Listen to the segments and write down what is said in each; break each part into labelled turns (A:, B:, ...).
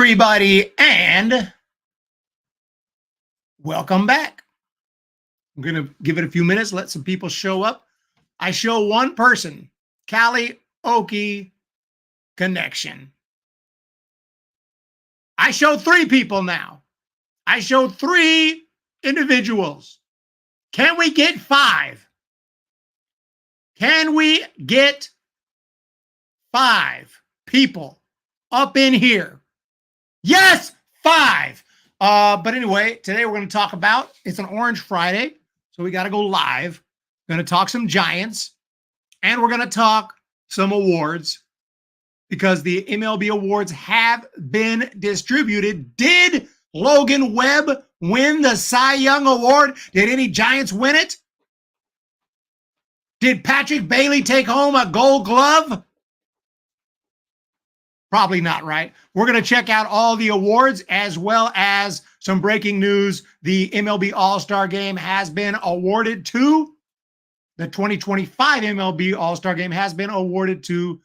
A: everybody, and welcome back. I'm going to give it a few minutes, let some people show up. I show one person, Cali Okie Connection. I show three people now. I show three individuals. Can we get five? Can we get five people up in here? Yes, five. But anyway, today we're going to talk about, it's an Orange Friday, so we got to go live. Going to talk some Giants, and we're going to talk some awards because the MLB awards have been distributed. Did Logan Webb win the Cy Young Award? Did any Giants win it? Did Patrick Bailey take home a Gold Glove? Probably not, right? We're going to check out all the awards as well as some breaking news. The MLB All-Star Game has been awarded to, the 2025 MLB All-Star Game has been awarded to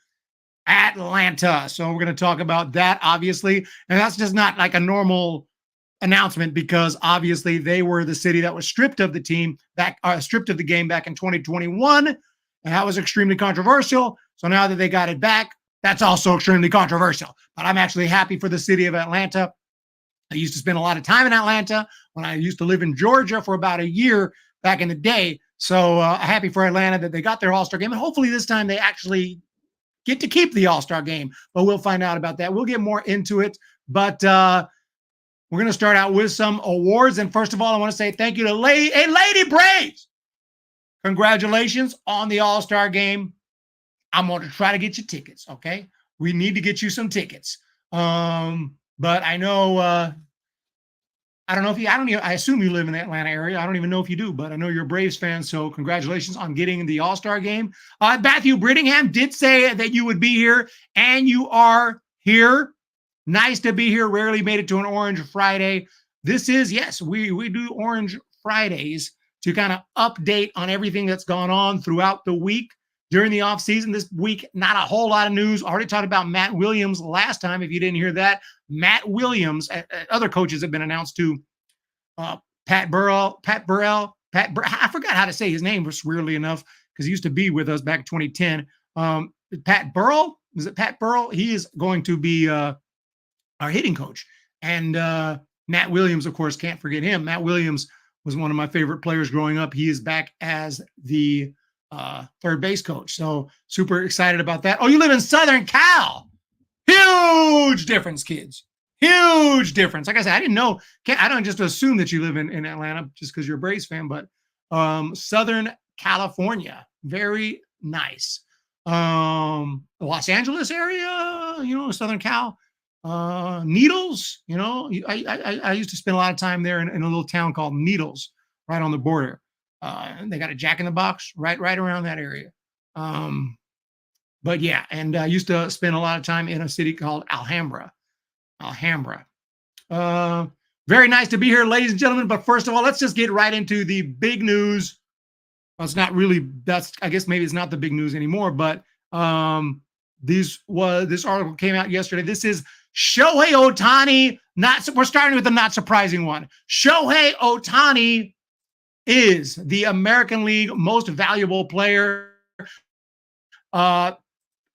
A: Atlanta. So we're going to talk about that, obviously. And that's just not like a normal announcement because obviously they were the city that was stripped of the team back, stripped of the game back in 2021. And that was extremely controversial. So now that they got it back, that's also extremely controversial. But I'm actually happy for the city of Atlanta. I used to spend a lot of time in Atlanta when I used to live in Georgia for about a year back in the day. So happy for Atlanta that they got their All-Star game. And hopefully this time they actually get to keep the All-Star game. But we'll find out about that. We'll get more into it. But we're going to start out with some awards. And first of all, I want to say thank you to Lady Braves. Congratulations on the All-Star game. I'm going to try to get you tickets, okay? We need to get you some tickets. But I know, I don't know if you, I assume you live in the Atlanta area. I don't even know if you do, but I know you're a Braves fan, so congratulations on getting the All-Star game. Matthew Brittingham did say that you would be here, and you are here. Nice to be here. Rarely made it to an Orange Friday. This is, yes, we do Orange Fridays to kind of update on everything that's gone on throughout the week. During the offseason this week, not a whole lot of news. Already talked about Matt Williams last time. If you didn't hear that, Matt Williams, other coaches have been announced to. Pat Burrell, I forgot how to say his name, weirdly enough, because he used to be with us back in 2010. Pat Burrell, is it Pat Burrell? He is going to be our hitting coach. And Matt Williams, of course, can't forget him. Matt Williams was one of my favorite players growing up. He is back as the third base coach. So super excited about that. Oh, you live in Southern Cal. Huge difference, kids. Huge difference. Like I said, I didn't know. I don't just assume that you live in Atlanta just because you're a Braves fan, but Southern California, very nice. Los Angeles area, Southern Cal. Needles, I used to spend a lot of time there in a little town called Needles, right on the border. They got a Jack in the Box right around that area. But yeah, and I used to spend a lot of time in a city called Alhambra. Very nice to be here, ladies and gentlemen. But first of all, let's just get right into the big news. Well, it's not really, I guess maybe it's not the big news anymore, but this article came out yesterday. This is Shohei Ohtani. We're starting with the not surprising one. Shohei Ohtani is the American League most valuable player.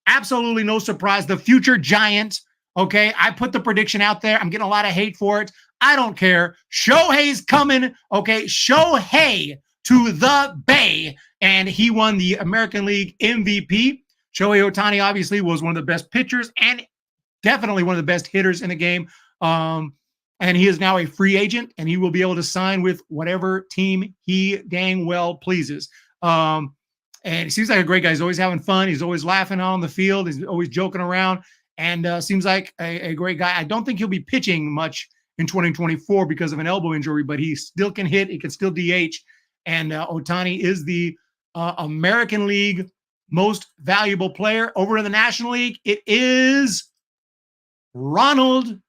A: Absolutely no surprise. The future Giant. Okay, I put the prediction out there. I'm getting a lot of hate for it. I don't care. Shohei's coming. Okay, Shohei to the Bay. And he won the American League MVP. Shohei Ohtani obviously was one of the best pitchers and definitely one of the best hitters in the game. And he is now a free agent, and he will be able to sign with whatever team he dang well pleases. And he seems like a great guy. He's always having fun. He's always laughing on the field. He's always joking around, and seems like a great guy. I don't think he'll be pitching much in 2024 because of an elbow injury, but he still can hit. He can still DH. And Ohtani is the American League most valuable player. Over in the National League, it is Ronald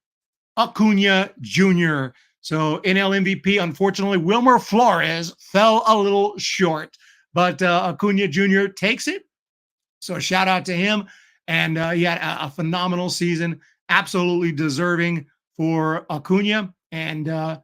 A: Acuna Jr. So NL MVP, unfortunately, Wilmer Flores fell a little short, but Acuna Jr. takes it. So shout out to him. And he had a phenomenal season absolutely deserving for Acuna. And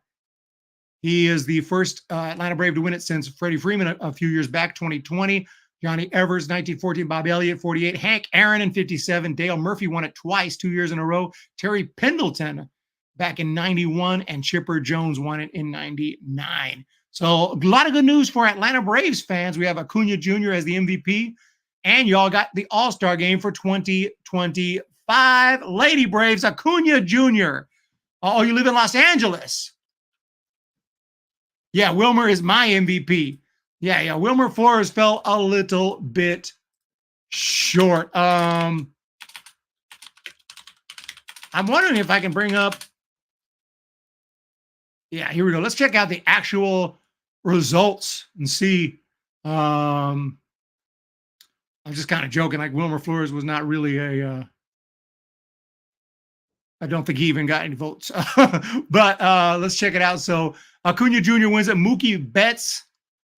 A: he is the first Atlanta Brave to win it since Freddie Freeman a few years back, 2020. Johnny Evers, 1914. Bob Elliott, 48. Hank Aaron in 57. Dale Murphy won it twice, 2 years in a row. Terry Pendleton back in 91. And Chipper Jones won it in 99. So a lot of good news for Atlanta Braves fans. We have Acuna Jr. as the MVP. And y'all got the All-Star game for 2025. Lady Braves, Acuna Jr. Oh, you live in Los Angeles. Yeah, Wilmer is my MVP. Yeah. Wilmer Flores fell a little bit short. I'm wondering if I can bring up. Yeah, here we go. Let's check out the actual results and see. I'm just kind of joking. Like Wilmer Flores was not really a. I don't think he even got any votes. But let's check it out. So Acuna Jr. wins it. Mookie Betts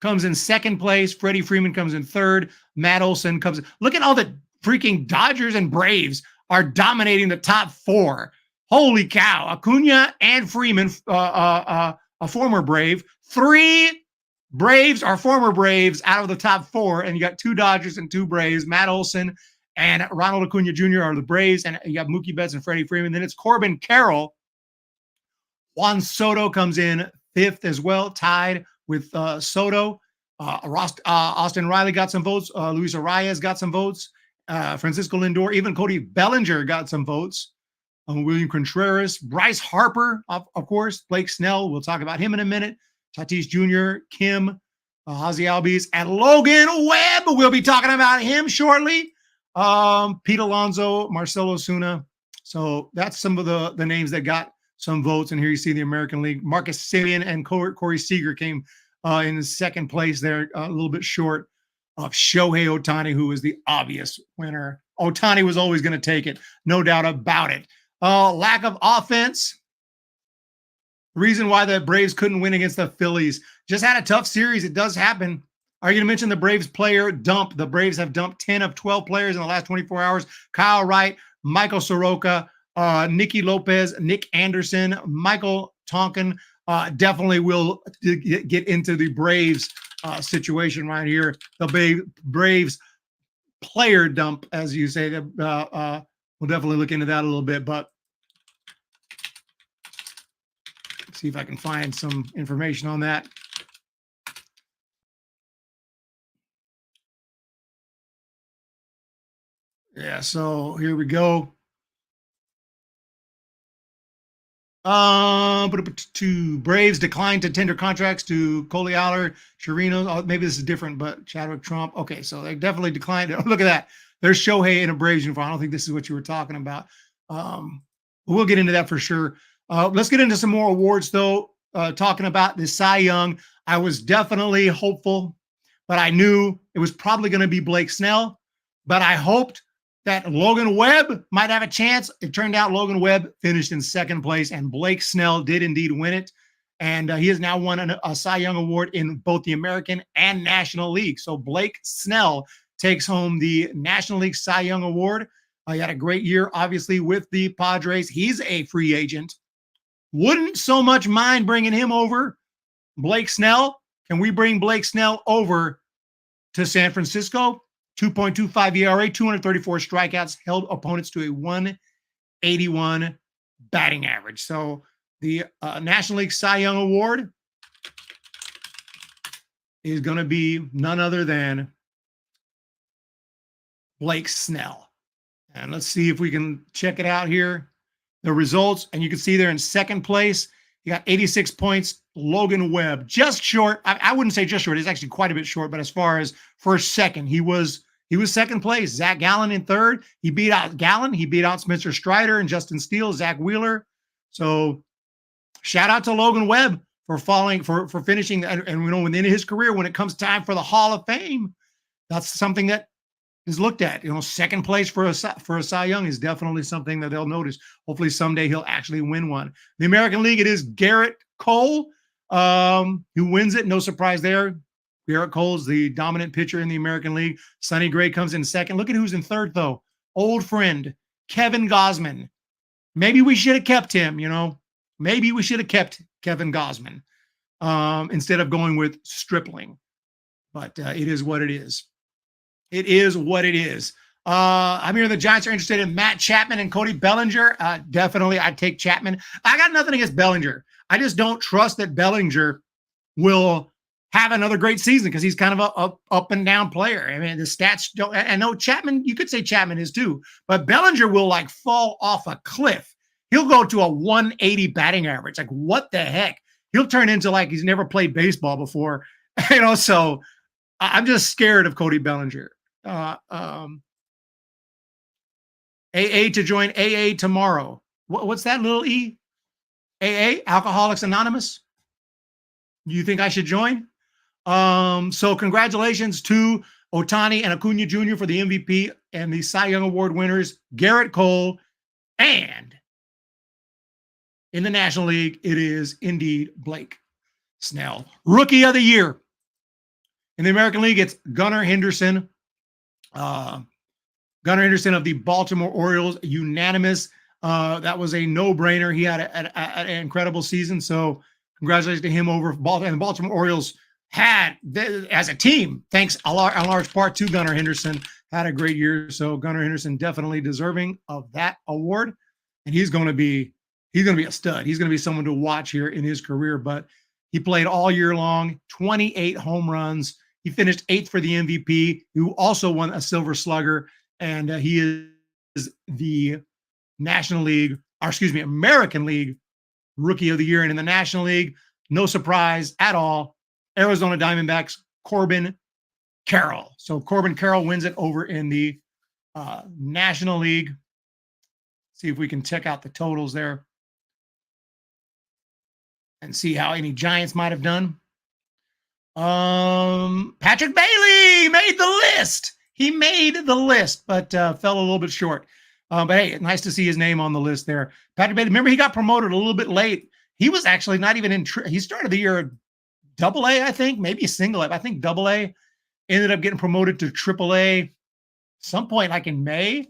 A: comes in second place. Freddie Freeman comes in third. Matt Olson comes in. Look at all the freaking Dodgers and Braves are dominating the top four. Holy cow. Acuna and Freeman, a former Brave. 3 Braves are former Braves out of the top 4. And you got 2 Dodgers and 2 Braves. Matt Olson and Ronald Acuna Jr. are the Braves, and you got Mookie Betts and Freddie Freeman. Then it's Corbin Carroll. Juan Soto comes in 5th as well, tied with Soto. Austin Riley got some votes. Luis Arias got some votes. Francisco Lindor, even Cody Bellinger got some votes. William Contreras, Bryce Harper, of course, Blake Snell. We'll talk about him in a minute. Tatis Jr., Kim, Ozzie Albies, and Logan Webb. We'll be talking about him shortly. Pete Alonso, Marcelo Osuna. So that's some of the names that got some votes. And here you see the American League. Marcus Semien and Corey Seager came in second place there, a little bit short of Shohei Ohtani, who was the obvious winner. Ohtani was always going to take it, no doubt about it. Lack of offense. The reason why the Braves couldn't win against the Phillies. Just had a tough series. It does happen. Are you going to mention the Braves player dump? The Braves have dumped 10 of 12 players in the last 24 hours. Kyle Wright, Michael Soroka, Nicky Lopez, Nick Anderson, Michael Tonkin. Definitely will get into the Braves situation right here. The Braves player dump, as you say. We'll definitely look into that a little bit. But let's see if I can find some information on that. Yeah, so here we go. To Braves declined to tender contracts to Collier, Chirinos. Maybe this is different, but Chadwick Trump. Okay, so they definitely declined. Oh, look at that. There's Shohei in a Braves uniform. I don't think this is what you were talking about. We'll get into that for sure. Let's get into some more awards, though. Talking about the Cy Young, I was definitely hopeful, but I knew it was probably going to be Blake Snell. But I hoped that Logan Webb might have a chance. It turned out Logan Webb finished in second place, and Blake Snell did indeed win it. And he has now won a Cy Young Award in both the American and National League. So Blake Snell takes home the National League Cy Young Award. He had a great year, obviously, with the Padres. He's a free agent. Wouldn't so much mind bringing him over. Blake Snell, can we bring Blake Snell over to San Francisco? 2.25 ERA, 234 strikeouts, held opponents to a 181 batting average. So the National League Cy Young Award is going to be none other than Blake Snell. And let's see if we can check it out here. The results, and you can see there in second place, you got 86 points. Logan Webb, just short. I wouldn't say just short. It's actually quite a bit short, but as far as first, second, he was second place. Zach Gallen in third. He beat out Gallen. He beat out Spencer Strider and Justin Steele, Zach Wheeler. So shout out to Logan Webb for finishing. And you know, within his career, when it comes time for the Hall of Fame, that's something that is looked at. You know, second place for a Cy Young is definitely something that they'll notice. Hopefully someday he'll actually win one. The American League, it is Garrett Cole who wins it. No surprise there. Garrett Cole's the dominant pitcher in the American League. Sonny Gray comes in second. Look at who's in third, though. Old friend, Kevin Gausman. Maybe we should have kept him, you know. Maybe we should have kept Kevin Gosman instead of going with Stripling. But it is what it is. It is what it is. I'm hearing the Giants are interested in Matt Chapman and Cody Bellinger. Definitely, I'd take Chapman. I got nothing against Bellinger. I just don't trust that Bellinger will have another great season because he's kind of a up and down player. I mean, the stats don't. I know Chapman. You could say Chapman is too, but Bellinger will like fall off a cliff. He'll go to a 180 batting average. Like, what the heck? He'll turn into like he's never played baseball before. You know, so I'm just scared of Cody Bellinger. AA to join AA tomorrow. What's that little E? AA, Alcoholics Anonymous. Do you think I should join? So congratulations to Ohtani and Acuna Jr. for the MVP and the Cy Young Award winners, Garrett Cole, and in the National League, it is indeed Blake Snell. Rookie of the Year. In the American League, it's Gunnar Henderson. Gunnar Henderson of the Baltimore Orioles, unanimous. That was a no-brainer. He had an incredible season, so congratulations to him over Baltimore. And the Baltimore Orioles had, as a team, thanks a large part to Gunnar Henderson, had a great year. So Gunnar Henderson definitely deserving of that award, and he's going to be a stud. He's going to be someone to watch here in his career. But he played all year long, 28 home runs. He finished 8th for the MVP, who also won a Silver Slugger, and he is the American League Rookie of the Year. And in the National League, no surprise at all, Arizona Diamondbacks, Corbin Carroll. So Corbin Carroll wins it over in the National League. See if we can check out the totals there and see how any Giants might have done. Patrick Bailey made the list. He made the list, but fell a little bit short. But hey, nice to see his name on the list there. Patrick Bailey, remember he got promoted a little bit late. He was actually not even in, he started the year AA, I think, maybe single A. I think AA, ended up getting promoted to AAA some point like in May,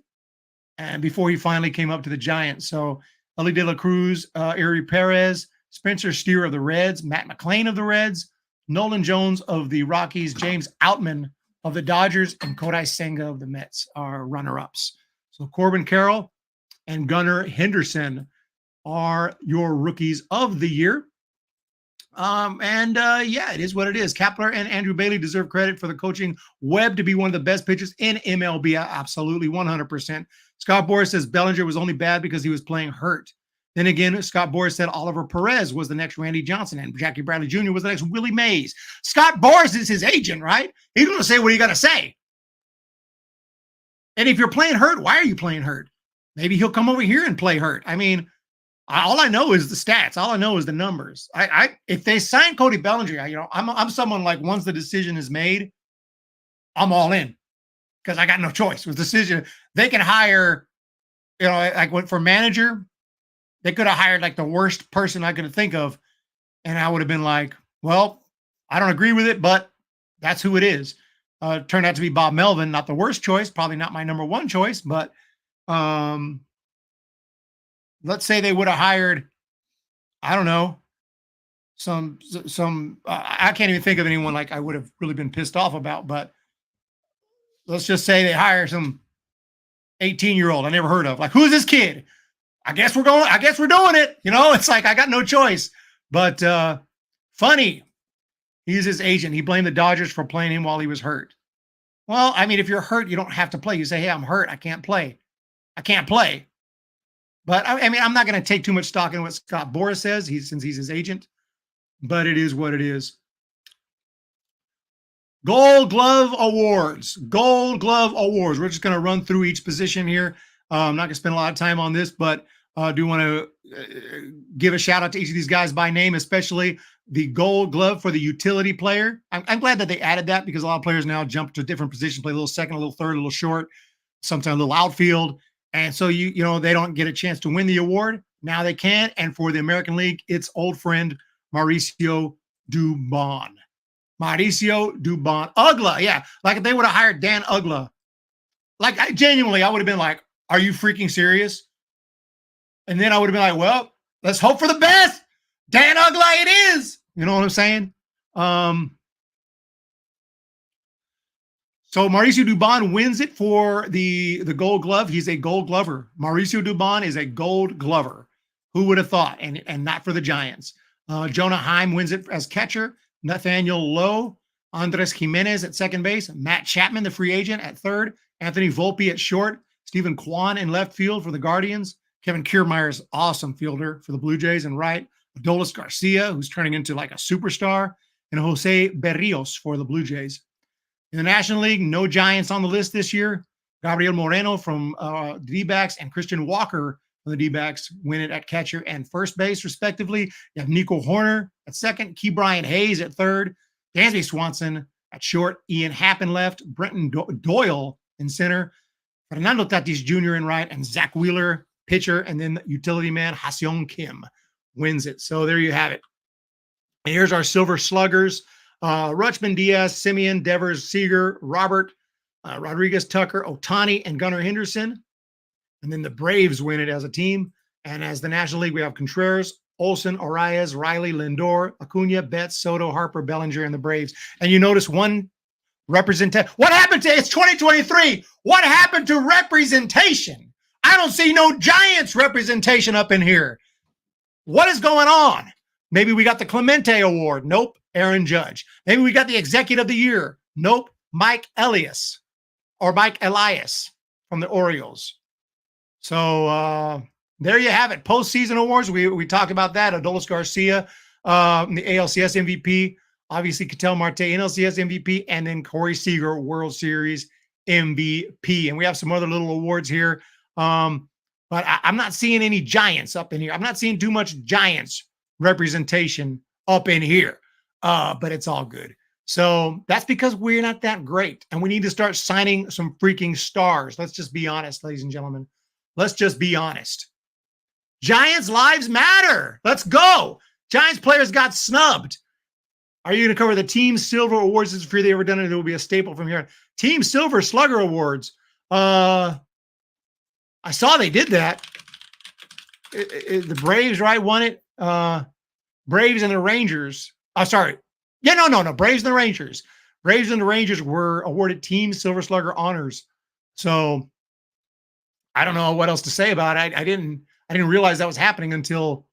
A: and before he finally came up to the Giants. So Ellie De La Cruz, Eri Perez, Spencer Steer of the Reds, Matt McClain of the Reds, Nolan Jones of the Rockies, James Outman of the Dodgers, and Kodai Senga of the Mets are runner-ups. So Corbin Carroll and Gunnar Henderson are your rookies of the year. Yeah, it is what it is. Kapler and Andrew Bailey deserve credit for the coaching Webb to be one of the best pitchers in MLB. Absolutely, 100%. Scott Boras says Bellinger was only bad because he was playing hurt. Then again, Scott Boras said Oliver Perez was the next Randy Johnson and Jackie Bradley Jr. was the next Willie Mays. Scott Boras is his agent, right? He's going to say what he got to say. And if you're playing hurt, why are you playing hurt? Maybe he'll come over here and play hurt. I mean, all I know is the stats. All I know is the numbers. If they sign Cody Bellinger, I'm someone like once the decision is made, I'm all in because I got no choice with decision. They can hire, like for manager, they could have hired like the worst person I could think of, and I would have been like, well, I don't agree with it, but that's who it is. Turned out to be Bob Melvin, not the worst choice, probably not my number one choice, but let's say they would have hired, I don't know, I can't even think of anyone like I would have really been pissed off about, but let's just say they hire some 18-year-old I never heard of. Like, who's this kid? I guess we're doing it. It's like I got no choice. But funny, he's his agent. He blamed the Dodgers for playing him while he was hurt. Well, I mean, if you're hurt, you don't have to play. You say, hey, I'm hurt. I can't play. But I mean, I'm not going to take too much stock in what Scott Boras says, since he's his agent. But it is what it is. Gold Glove Awards. Gold Glove Awards. We're just going to run through each position here. I'm not going to spend a lot of time on this, but I do want to give a shout out to each of these guys by name, especially the Gold Glove for the utility player. I'm glad that they added that because a lot of players now jump to different positions, play a little second, a little third, a little short, sometimes a little outfield. And so, they don't get a chance to win the award. Now they can. And for the American League, it's old friend Mauricio Dubon. Ugla, yeah. Like if they would have hired Dan Ugla, like I would have been like, are you freaking serious? And then I would have been like, well, let's hope for the best. Dan Uglai it is. You know what I'm saying? So Mauricio Dubon wins it for the Gold Glove. He's a Gold Glover. Mauricio Dubon is a Gold Glover. Who would have thought? And not for the Giants. Jonah Heim wins it as catcher. Nathaniel Lowe, Andres Jimenez at second base. Matt Chapman, the free agent, at third. Anthony Volpe at short. Stephen Kwan in left field for the Guardians. Kevin Kiermaier's awesome fielder for the Blue Jays and right. Adolis Garcia, who's turning into like a superstar. And Jose Berrios for the Blue Jays. In the National League, no Giants on the list this year. Gabriel Moreno from the D-backs and Christian Walker from the D-backs win it at catcher and first base, respectively. You have Nico Horner at second, Key Brian Hayes at third, Dansby Swanson at short, Ian Happ in left, Brenton Doyle in center, Fernando Tatis Jr. in right, and Zach Wheeler, pitcher, and then utility man Ha-Seong Kim wins it. So there you have it. And here's our Silver Sluggers. Rutschman, Diaz, Simeon, Devers, Seager, Robert, Rodriguez, Tucker, Ohtani, and Gunnar Henderson. And then the Braves win it as a team. And as the National League, we have Contreras, Olsen, Arias, Riley, Lindor, Acuna, Betts, Soto, Harper, Bellinger, and the Braves. And you notice one representation. What happened to it's 2023? What happened to representation? I don't see no Giants representation up in here. What is going on? Maybe we got the Clemente Award. Nope. Aaron Judge. Maybe we got the Executive of the Year. Nope. Mike Elias from the Orioles. So there you have it. Postseason awards. We talked about that. Adolis Garcia, the ALCS MVP. Obviously, Ketel Marte, NLCS MVP, and then Corey Seager, World Series MVP. And we have some other little awards here. But I'm not seeing any Giants up in here. I'm not seeing too much Giants representation up in here. But it's all good. So that's because we're not that great. And we need to start signing some freaking stars. Let's just be honest, ladies and gentlemen. Let's just be honest. Giants lives matter. Let's go. Giants players got snubbed. Are you going to cover the Team Silver Awards? This is free. They ever done it. It will be a staple from here. Team Silver Slugger Awards. I saw they did that. The Braves, right, won it. Braves and the Rangers. Oh, sorry. Yeah, no. Braves and the Rangers. Braves and the Rangers were awarded Team Silver Slugger honors. So I don't know what else to say about it. I didn't realize that was happening until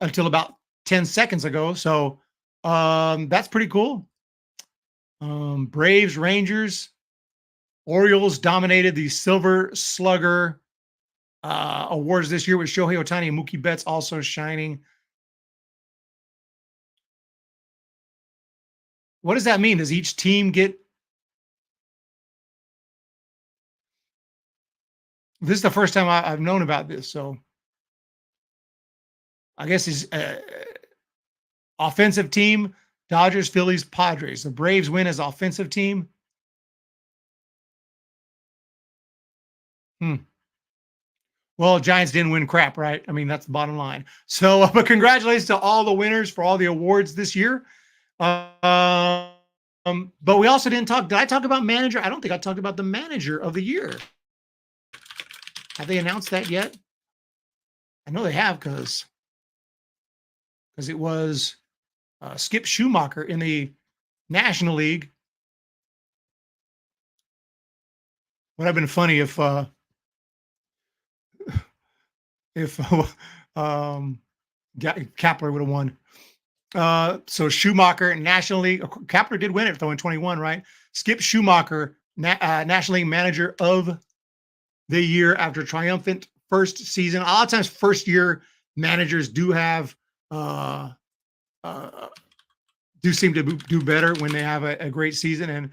A: about 10 seconds ago. So that's pretty cool. Braves, Rangers, Orioles dominated the Silver Slugger awards this year with Shohei Ohtani and Mookie Betts also shining. What does that mean? Does each team get? This is the first time I've known about this, so I guess it's offensive team, Dodgers, Phillies, Padres. The Braves win as offensive team. Well, Giants didn't win crap, right? I mean, that's the bottom line. So, but congratulations to all the winners for all the awards this year. But we also didn't talk. Did I talk about manager? I don't think I talked about the manager of the year. Have they announced that yet? I know they have because it was Skip Schumacher in the National League. Would have been funny if Kapler would have won. So Schumacher, National League. Kapler did win it though in 21, right? Skip Schumacher, National League Manager of the Year after triumphant first season. A lot of times, first year managers do have do seem to do better when they have a great season. And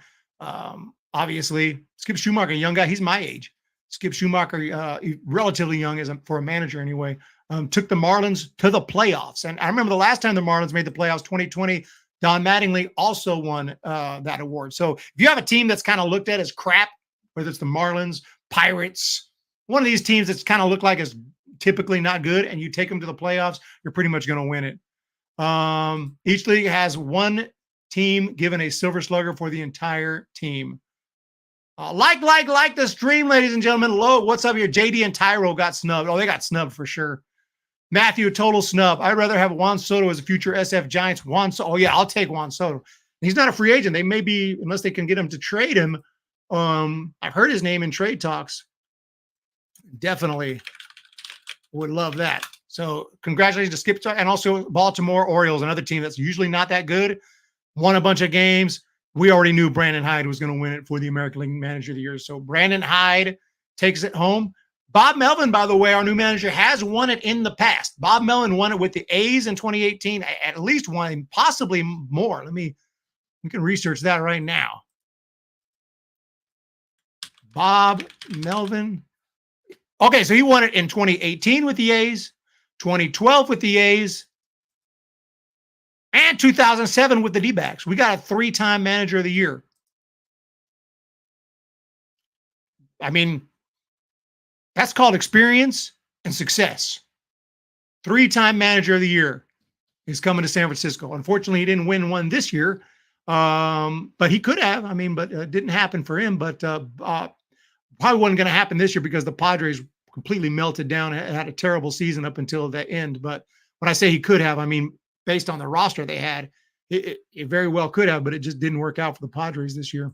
A: obviously, Skip Schumacher, a young guy, he's my age. Skip Schumacher, relatively young for a manager anyway. Took the Marlins to the playoffs. And I remember the last time the Marlins made the playoffs, 2020, Don Mattingly also won that award. So if you have a team that's kind of looked at as crap, whether it's the Marlins, Pirates, one of these teams that's kind of looked like is typically not good, and you take them to the playoffs, you're pretty much going to win it. Each league has one team given a Silver Slugger for the entire team. Like the stream, ladies and gentlemen. Low, what's up here? JD and Tyro got snubbed. Oh, they got snubbed for sure. Matthew, total snub. I'd rather have Juan Soto as a future SF Giants. Oh yeah, I'll take Juan Soto. He's not a free agent. They may be, unless they can get him to trade him. I've heard his name in trade talks. Definitely would love that. So congratulations to Skip and also Baltimore Orioles, another team that's usually not that good. Won a bunch of games. We already knew Brandon Hyde was going to win it for the American League Manager of the Year. So Brandon Hyde takes it home. Bob Melvin, by the way, our new manager, has won it in the past. Bob Melvin won it with the A's in 2018, at least one, possibly more. We can research that right now. Bob Melvin. Okay, so he won it in 2018 with the A's, 2012 with the A's, and 2007 with the D-backs. We got a 3-time manager of the year. I mean, that's called experience and success. 3-time manager of the year is coming to San Francisco. Unfortunately, he didn't win one this year, but he could have. But it didn't happen for him. But probably wasn't going to happen this year because the Padres completely melted down and had a terrible season up until the end. But when I say he could have, based on the roster they had, it very well could have, but it just didn't work out for the Padres this year.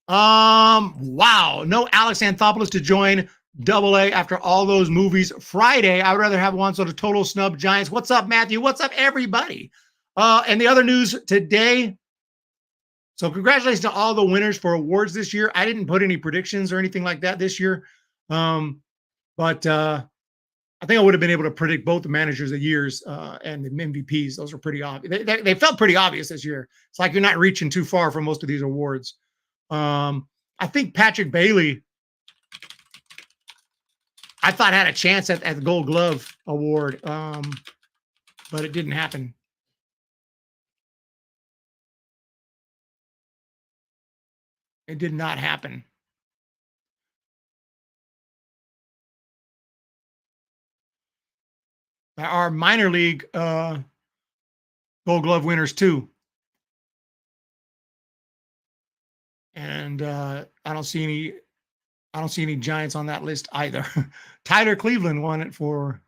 A: Wow. No Alex Anthopoulos to join AA after all those movies Friday. I would rather have one sort of total snub Giants. What's up, Matthew? What's up, everybody? And the other news today. So congratulations to all the winners for awards this year. I didn't put any predictions or anything like that this year. But I think I would have been able to predict both the managers of years and the MVPs. Those were pretty obvious. They felt pretty obvious this year. It's like you're not reaching too far for most of these awards. I think Patrick Bailey, I thought had a chance at the Gold Glove award, but it didn't happen. It did not happen. Our minor league Gold Glove winners too. And I don't see any Giants on that list either. Tyler Cleveland won it for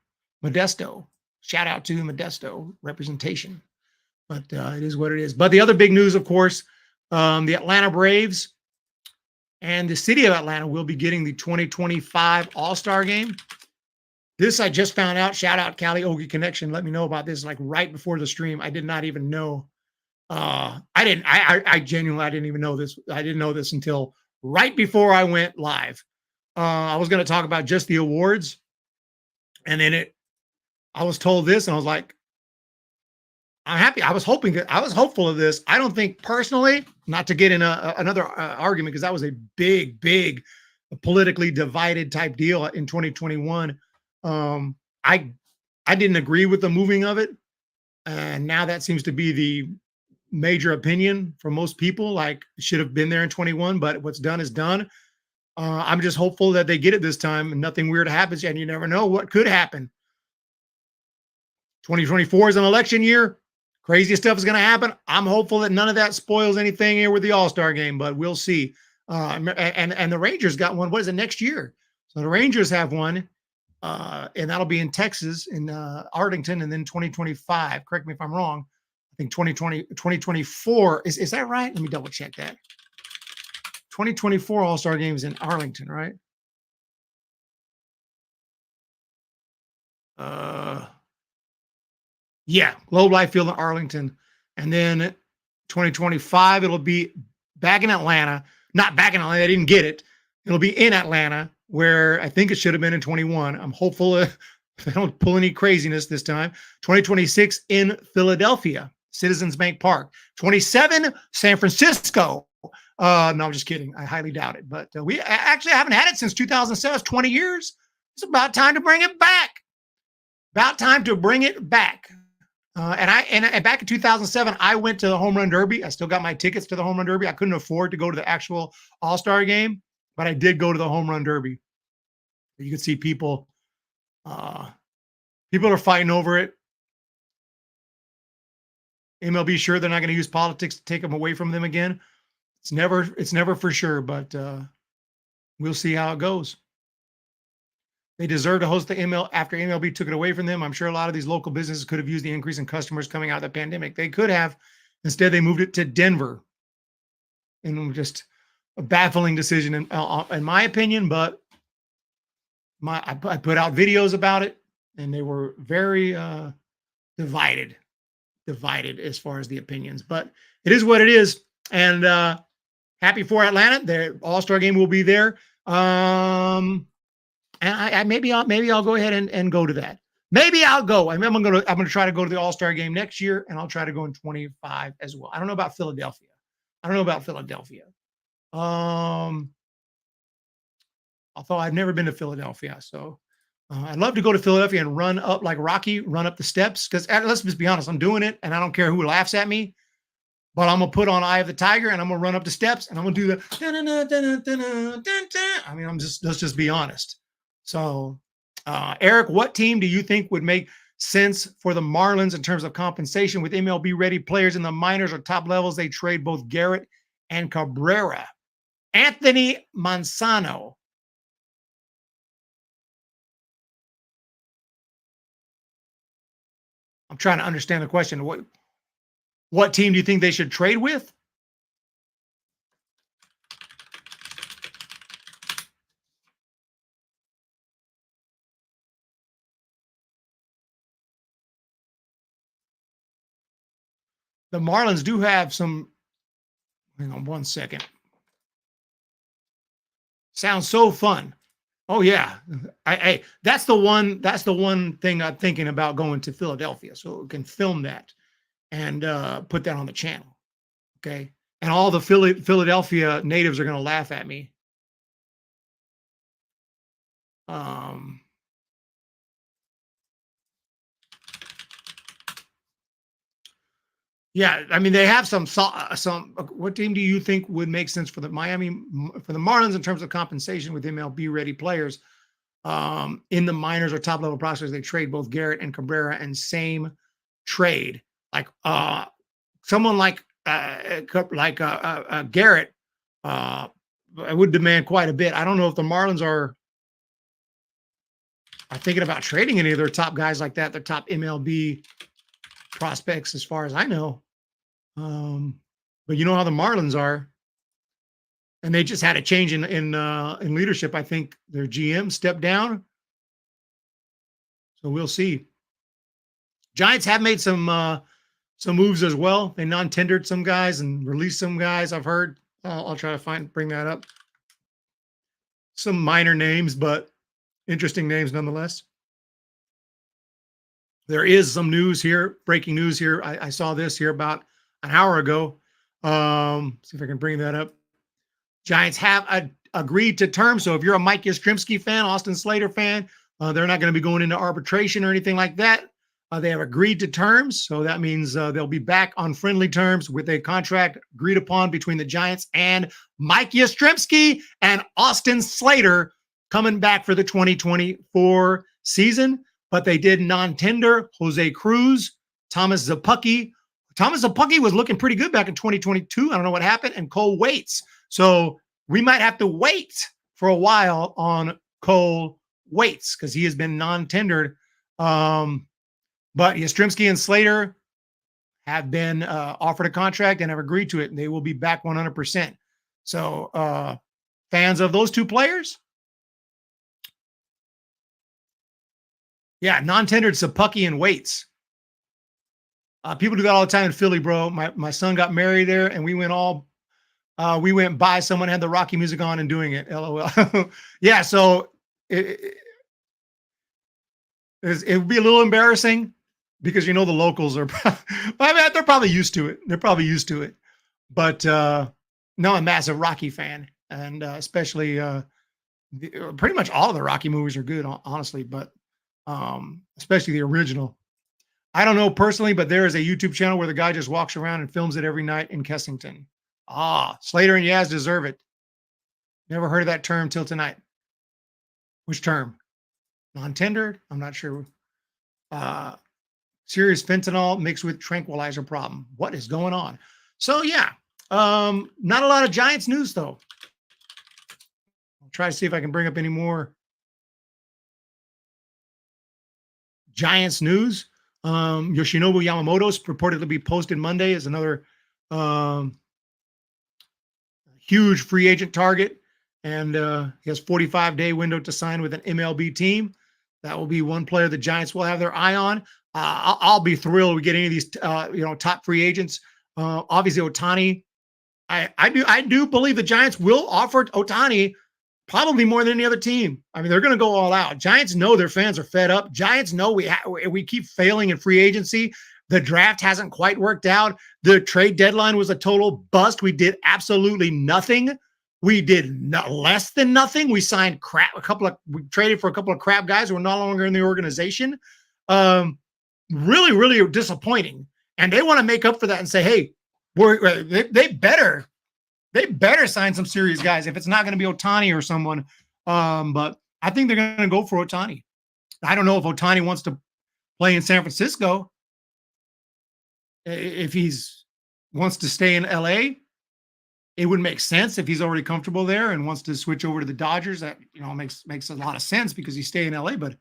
A: Modesto. Shout out to Modesto representation. But it is what it is. But the other big news, of course, the Atlanta Braves and the city of Atlanta will be getting the 2025 All-Star Game. This I just found out. Shout out Cali Ogie Connection. Let me know about this like right before the stream. I did not even know. I genuinely didn't even know this. I didn't know this until right before I went live. I was going to talk about just the awards, and then I was told this, and I was like, I'm happy. I was hopeful of this. I don't think personally, not to get in another argument, because that was a big politically divided type deal in 2021. I didn't agree with the moving of it. And now that seems to be the major opinion for most people. Like, it should have been there in 21, but what's done is done. I'm just hopeful that they get it this time and nothing weird happens. And you never know what could happen. 2024 is an election year. Crazy stuff is going to happen. I'm hopeful that none of that spoils anything here with the All-Star Game, but we'll see. And the Rangers got one. What is it, next year? So the Rangers have one, and that'll be in Texas, in Arlington, and then 2025. Correct me if I'm wrong. I think 2024. Is that right? Let me double check that. 2024 All-Star Game is in Arlington, right? Yeah, Globe Life Field in Arlington. And then 2025, it'll be back in Atlanta. Not back in Atlanta, they didn't get it. It'll be in Atlanta, where I think it should have been in 21. I'm hopeful they don't pull any craziness this time. 2026 in Philadelphia, Citizens Bank Park. 27, San Francisco. No, I'm just kidding. I highly doubt it. But we actually haven't had it since 2007. It's 20 years. It's about time to bring it back. About time to bring it back. And back in 2007, I went to the Home Run Derby. I still got my tickets to the Home Run Derby. I couldn't afford to go to the actual All-Star Game, but I did go to the Home Run Derby. You can see people are fighting over it. MLB, sure, they're not going to use politics to take them away from them again. It's never for sure, but we'll see how it goes. They deserve to host the ML after MLB took it away from them. I'm sure a lot of these local businesses could have used the increase in customers coming out of the pandemic. They could have. Instead, they moved it to Denver, and just a baffling decision in my opinion. But I put out videos about it, and they were very divided as far as the opinions. But it is what it is, and happy for Atlanta. Their All-Star game will be there. And I maybe I'll go ahead and go to that. Maybe I'll go. I'm gonna try to go to the All-Star game next year, and I'll try to go in 25 as well. I don't know about Philadelphia. Although I've never been to Philadelphia, so I'd love to go to Philadelphia and run up like Rocky, run up the steps. Because let's just be honest, I'm doing it, and I don't care who laughs at me. But I'm gonna put on Eye of the Tiger, and I'm gonna run up the steps, and I'm gonna do the. I mean, let's just be honest. So, Eric, what team do you think would make sense for the Marlins in terms of compensation with MLB ready players in the minors or top levels? They trade both Garrett and Cabrera. Anthony Manzano. I'm trying to understand the question. What team do you think they should trade with? The Marlins do have some. Hang on one second. Sounds so fun. Oh yeah, that's the one. That's the one thing I'm thinking about going to Philadelphia, so we can film that and put that on the channel. Okay, and all the Philadelphia natives are going to laugh at me. Yeah, I mean they have some. What team do you think would make sense for the Marlins in terms of compensation with MLB ready players in the minors or top level prospects? They trade both Garrett and Cabrera and same trade. Like someone like Garrett would demand quite a bit. I don't know if the Marlins are thinking about trading any of their top guys like that. Their top MLB prospects, as far as I know. But you know how the Marlins are, and they just had a change in leadership. I think their GM stepped down, so we'll see. Giants have made some moves as well. They non-tendered some guys and released some guys. I've heard. I'll try to bring that up. Some minor names, but interesting names nonetheless. There is some news here, breaking news here. I saw this here about an hour ago. See if I can bring that up. Giants have agreed to terms. So if you're a Mike Yastrzemski fan, Austin Slater fan, they're not going to be going into arbitration or anything like that. They have agreed to terms. So that means they'll be back on friendly terms with a contract agreed upon between the Giants and Mike Yastrzemski and Austin Slater coming back for the 2024 season. But they did non-tender Jose Cruz, Thomas Szapucki. Thomas Szapucki was looking pretty good back in 2022. I don't know what happened. And Cole Waits. So we might have to wait for a while on Cole Waits because he has been non-tendered. But Yastrzemski and Slater have been offered a contract and have agreed to it. And they will be back 100%. So fans of those two players, yeah, non-tendered Szapucki and Waits. People do that all the time in Philly, bro. My son got married there, and we went by. Someone had the Rocky music on and doing it. LOL. Yeah, so it would be a little embarrassing because the locals are. I mean, they're probably used to it. But no, I'm a massive Rocky fan, and especially pretty much all of the Rocky movies are good, honestly. But especially the original. I don't know personally, but there is a YouTube channel where the guy just walks around and films it every night in Kessington. Slater and Yaz deserve it. Never heard of that term till tonight. Which term? Non-tendered? I'm not sure. Serious fentanyl mixed with tranquilizer problem. What is going on? So yeah, Not a lot of Giants news though. I'll try to see if I can bring up any more Giants news. Yoshinobu Yamamoto's reported to be posted Monday as another um, huge free agent target, and he has 45-day window to sign with an MLB team. That will be one player the Giants will have their eye on. I'll be thrilled we get any of these top free agents. Obviously, Ohtani. I do believe the Giants will offer Ohtani probably more than any other team. I mean, they're going to go all out. Giants know their fans are fed up. Giants know we keep failing in free agency. The draft hasn't quite worked out. The trade deadline was a total bust. We did absolutely nothing. We did less than nothing. We signed we traded for a couple of crap guys who are no longer in the organization. Really, really disappointing. And they want to make up for that and say, hey, they better sign some serious guys if it's not going to be Ohtani or someone. But I think they're going to go for Ohtani. I don't know if Ohtani wants to play in San Francisco. If he's wants to stay in LA, it would make sense if he's already comfortable there and wants to switch over to the Dodgers. That makes a lot of sense because he's staying in LA. But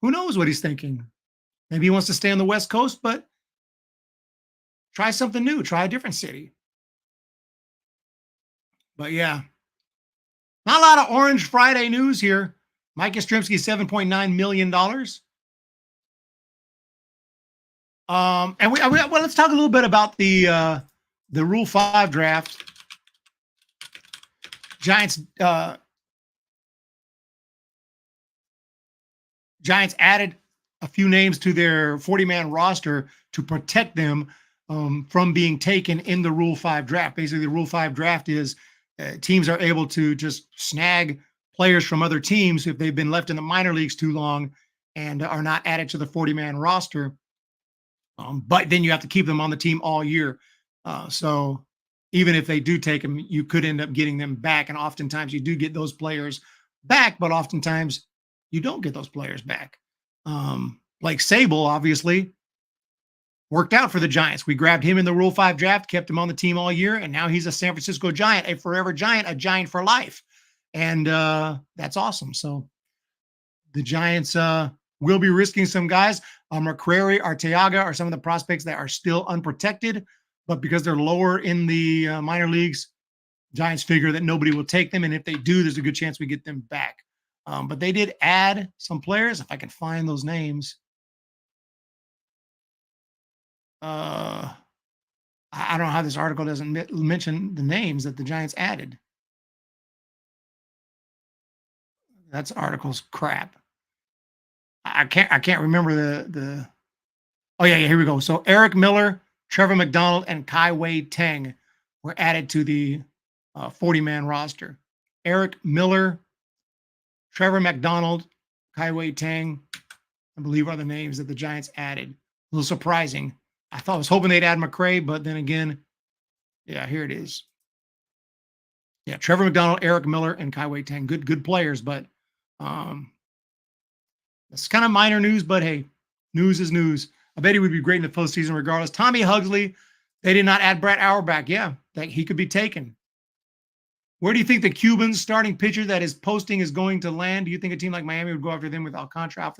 A: who knows what he's thinking? Maybe he wants to stay on the West Coast, but try something new. Try a different city. But yeah, not a lot of Orange Friday news here. Mike Yastrzemski, $7.9 million. And let's talk a little bit about the Rule 5 draft. Giants added a few names to their 40-man roster to protect them from being taken in the Rule 5 draft. Basically, the Rule 5 draft is teams are able to just snag players from other teams if they've been left in the minor leagues too long and are not added to the 40-man roster. But then you have to keep them on the team all year. So even if they do take them, you could end up getting them back. And oftentimes you do get those players back, but oftentimes you don't get those players back. Like Sable, obviously, worked out for the Giants. We grabbed him in the Rule 5 draft, kept him on the team all year, and now he's a San Francisco Giant, a forever Giant, a Giant for life. And that's awesome. So the Giants will be risking some guys. McCrary, Arteaga are some of the prospects that are still unprotected, but because they're lower in the minor leagues, Giants figure that nobody will take them, and if they do, there's a good chance we get them back. But they did add some players, if I can find those names. I don't know how this article doesn't mention the names that the Giants added. That's article's crap. I can't remember the. Oh yeah, here we go. So Eric Miller, Trevor McDonald, and Kai Wei Teng were added to the 40-man roster. Eric Miller, Trevor McDonald, Kai Wei Teng, I believe are the names that the Giants added. A little surprising. I was hoping they'd add McCray, but then again, yeah, here it is. Yeah, Trevor McDonald, Eric Miller, and Kai Wei Teng. Good players, but it's kind of minor news, but hey, news is news. I bet he would be great in the postseason regardless. Tommy Huxley, they did not add Brett Auerbach. Yeah, that he could be taken. Where do you think the Cuban starting pitcher that is posting is going to land? Do you think a team like Miami would go after them with Alcantara?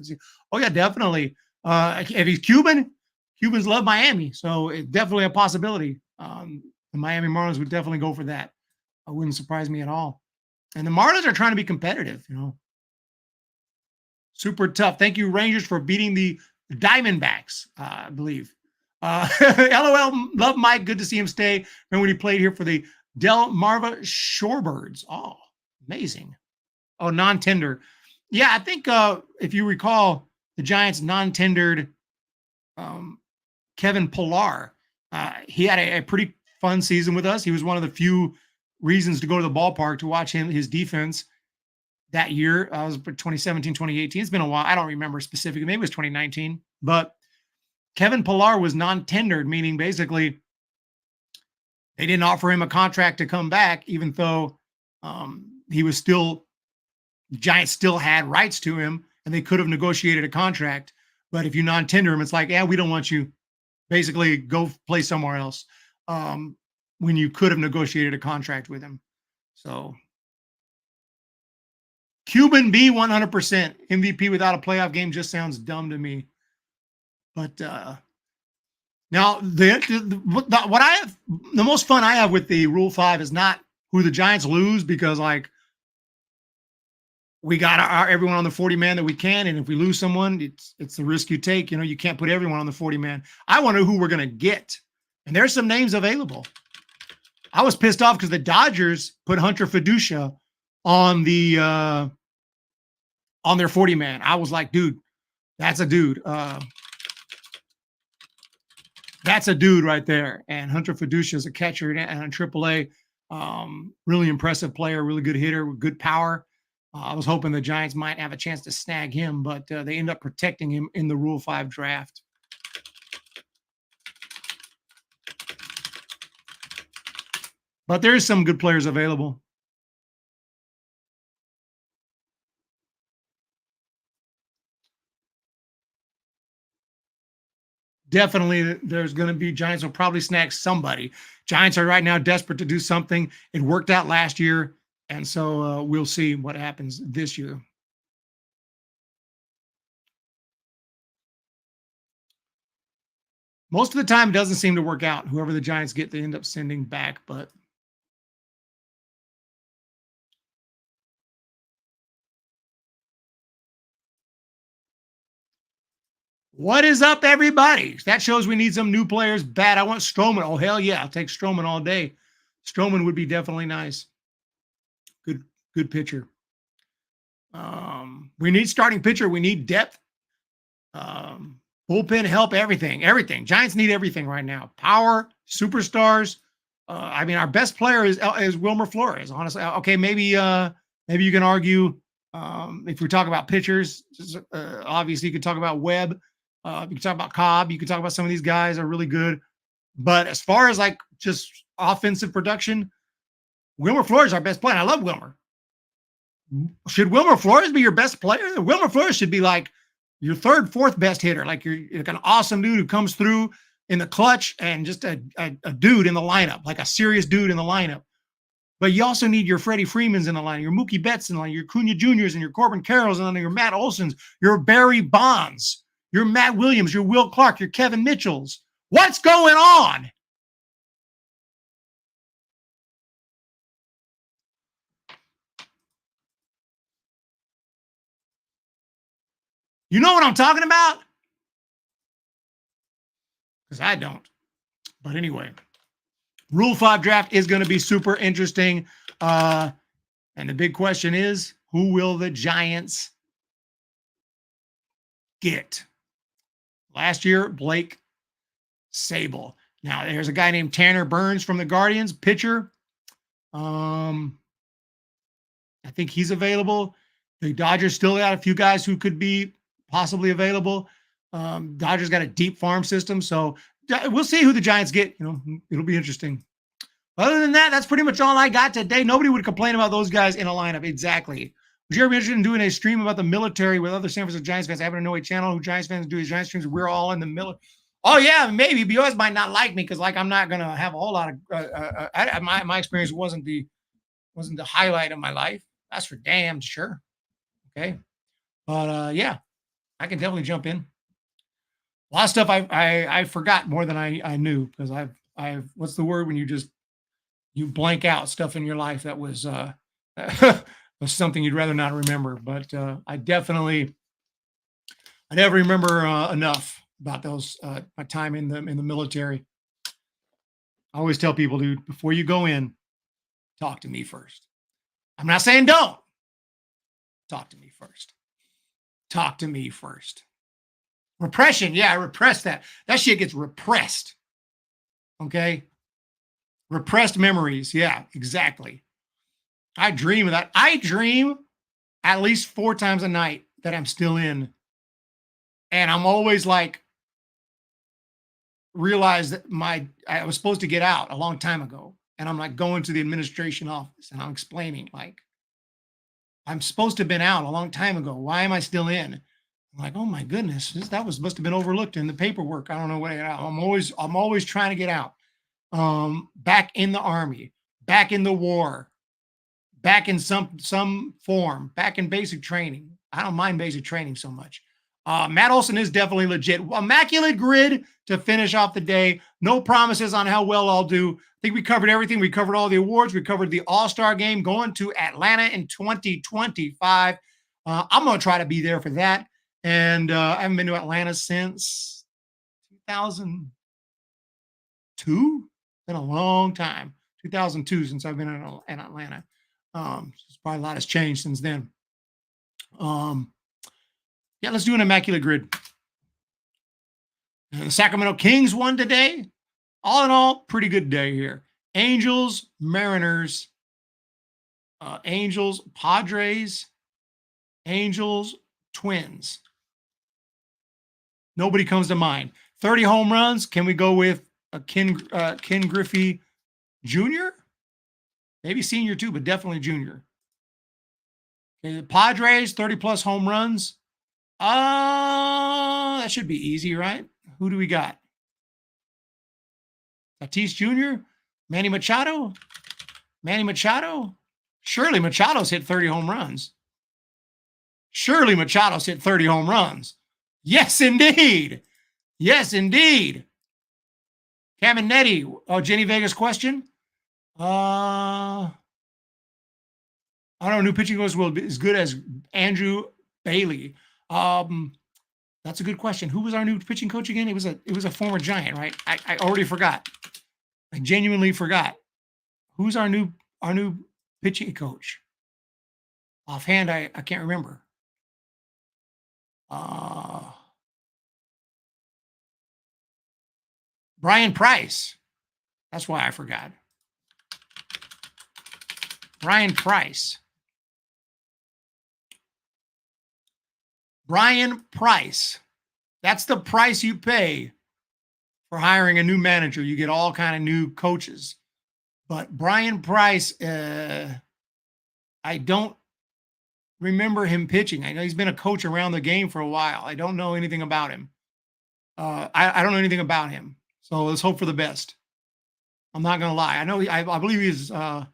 A: Oh, yeah, definitely. If he's Cuban, Cubans love Miami, so it's definitely a possibility. The Miami Marlins would definitely go for that. It wouldn't surprise me at all. And the Marlins are trying to be competitive, Super tough. Thank you, Rangers, for beating the Diamondbacks, I believe. LOL, love Mike. Good to see him stay. Remember when he played here for the Del Marva Shorebirds? Oh, amazing. Oh, non-tender. Yeah, I think if you recall, the Giants non-tendered Kevin Pillar. He had a pretty fun season with us. He was one of the few reasons to go to the ballpark to watch his defense that year. I was 2017, 2018. It's been a while. I don't remember specifically. Maybe it was 2019. But Kevin Pillar was non-tendered, meaning basically they didn't offer him a contract to come back, even though he was still, the Giants still had rights to him, and they could have negotiated a contract. But if you non-tender him, it's like, yeah, we don't want you. Basically, go play somewhere else. when you could have negotiated a contract with him. So Cuban B 100% MVP without a playoff game just sounds dumb to me. But now what I have, the most fun I have with the Rule 5 is not who the Giants lose, because like we got everyone on the 40 man that we can, and if we lose someone, it's the risk you take. You know, you can't put everyone on the 40 man. I want to know who we're going to get, and there's some names available. I was pissed off because the Dodgers put Hunter Fiducia on the on their 40 man. I was like, dude, that's a dude. That's a dude right there. And Hunter Fiducia is a catcher and AAA. Really impressive player, really good hitter with good power. I was hoping the Giants might have a chance to snag him, but they end up protecting him in the Rule 5 draft. But there's some good players available. Definitely, there's going to be Giants will probably snag somebody. Giants are right now desperate to do something. It worked out last year, and so we'll see what happens this year. Most of the time, it doesn't seem to work out. Whoever the Giants get, they end up sending back, but what is up, everybody? That shows we need some new players bad. I want Stroman. Oh, hell yeah. I'll take Stroman all day. Stroman would be definitely nice. Good pitcher. We need starting pitcher. We need depth. Bullpen help, everything. Giants need everything right now. Power, superstars. I mean, our best player is Wilmer Flores, honestly. Okay, maybe you can argue if we talk about pitchers, obviously you could talk about Webb. You can talk about Cobb. You can talk about some of these guys are really good. But as far as like just offensive production, Wilmer Flores is our best player. I love Wilmer. Should Wilmer Flores be your best player? Wilmer Flores should be like your third, fourth best hitter. Like you're like an awesome dude who comes through in the clutch and just a dude in the lineup, like a serious dude in the lineup. But you also need your Freddie Freemans in the line, your Mookie Betts in the line, your Cunha Juniors and your Corbin Carrolls and your Matt Olsons, your Barry Bonds, your Matt Williams, your Will Clark, your Kevin Mitchells. What's going on? You know what I'm talking about? Because I don't. But anyway, Rule 5 draft is going to be super interesting. And the big question is, who will the Giants get? Last year, Blake Sable. Now, there's a guy named Tanner Burns from the Guardians, pitcher. I think he's available. The Dodgers still got a few guys who could be possibly available. Dodgers got a deep farm system, so we'll see who the Giants get. You know, it'll be interesting. Other than that, that's pretty much all I got today. Nobody would complain about those guys in a lineup. Exactly. Would you ever be interested in doing a stream about the military with other San Francisco Giants fans? I have a No Way channel who Giants fans do these Giants streams. We're all in the military. Oh yeah, maybe. But you guys might not like me because like I'm not gonna have a whole lot of. My experience wasn't the highlight of my life. That's for damn sure. Okay, but yeah, I can definitely jump in. A lot of stuff I forgot more than I knew because I've what's the word when you blank out stuff in your life that was was something you'd rather not remember. But I never remember enough about those my time in the military. I always tell people, dude, before you go in, talk to me first. I'm not saying don't. Talk to me first. Talk to me first. Repression, yeah, I repress that. That shit gets repressed. Okay? Repressed memories, yeah, exactly. I dream of that. I dream at least 4 times a night that I'm still in. And I'm always like, realize that I was supposed to get out a long time ago. And I'm like going to the administration office and I'm explaining like, I'm supposed to have been out a long time ago. Why am I still in? I'm like, oh my goodness, must have been overlooked in the paperwork. I don't know what. I'm always trying to get out. back in the Army, back in the war, back in some form, back in basic training. I don't mind basic training so much. Matt Olson is definitely legit. Immaculate grid to finish off the day. No promises on how well I'll do. I think we covered everything. We covered all the awards. We covered the All-Star game going to Atlanta in 2025. I'm going to try to be there for that. And I haven't been to Atlanta since 2002. Been a long time. 2002 since I've been in Atlanta. Probably a lot has changed since then. Yeah, let's do an Immaculate grid. And the Sacramento Kings won today. All in all, pretty good day here. Angels, Mariners, Angels, Padres, Angels, Twins. Nobody comes to mind. 30 home runs. Can we go with Ken Griffey Jr.? Maybe senior too, but definitely junior. Okay, the Padres, 30-plus home runs. That should be easy, right? Who do we got? Tatis Jr., Manny Machado. Manny Machado. Surely Machado's hit 30 home runs. Surely Machado's hit 30 home runs. Yes, indeed. Yes, indeed. Caminetti. Oh, Jenny Vegas question. I don't know. New pitching coach will be as good as Andrew Bailey. That's a good question. Who was our new pitching coach again? It was a former Giant, right? I already forgot. I genuinely forgot. Who's our new pitching coach? Offhand, I can't remember. Brian Price. That's why I forgot. Brian Price. Brian Price. That's the price you pay for hiring a new manager. You get all kind of new coaches. But Brian Price, I don't remember him pitching. I know he's been a coach around the game for a while. I don't know anything about him. I don't know anything about him. So let's hope for the best. I'm not going to lie. I know I believe he's some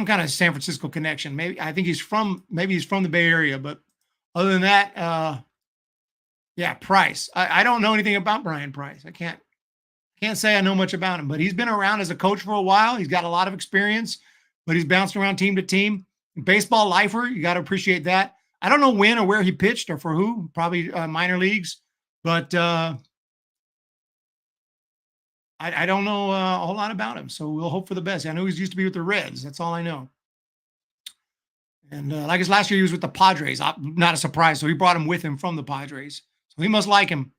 A: kind of San Francisco connection. Maybe he's from the Bay Area, but other than that, yeah, Price. I don't know anything about Brian Price. I can't say I know much about him, but he's been around as a coach for a while. He's got a lot of experience, but he's bounced around team to team. Baseball lifer, you got to appreciate that. I don't know when or where he pitched or for who, probably minor leagues, but I don't know a whole lot about him, so we'll hope for the best. I know he's used to be with the Reds. That's all I know. And like his last year, he was with the Padres. Not a surprise. So he brought him with him from the Padres. So he must like him.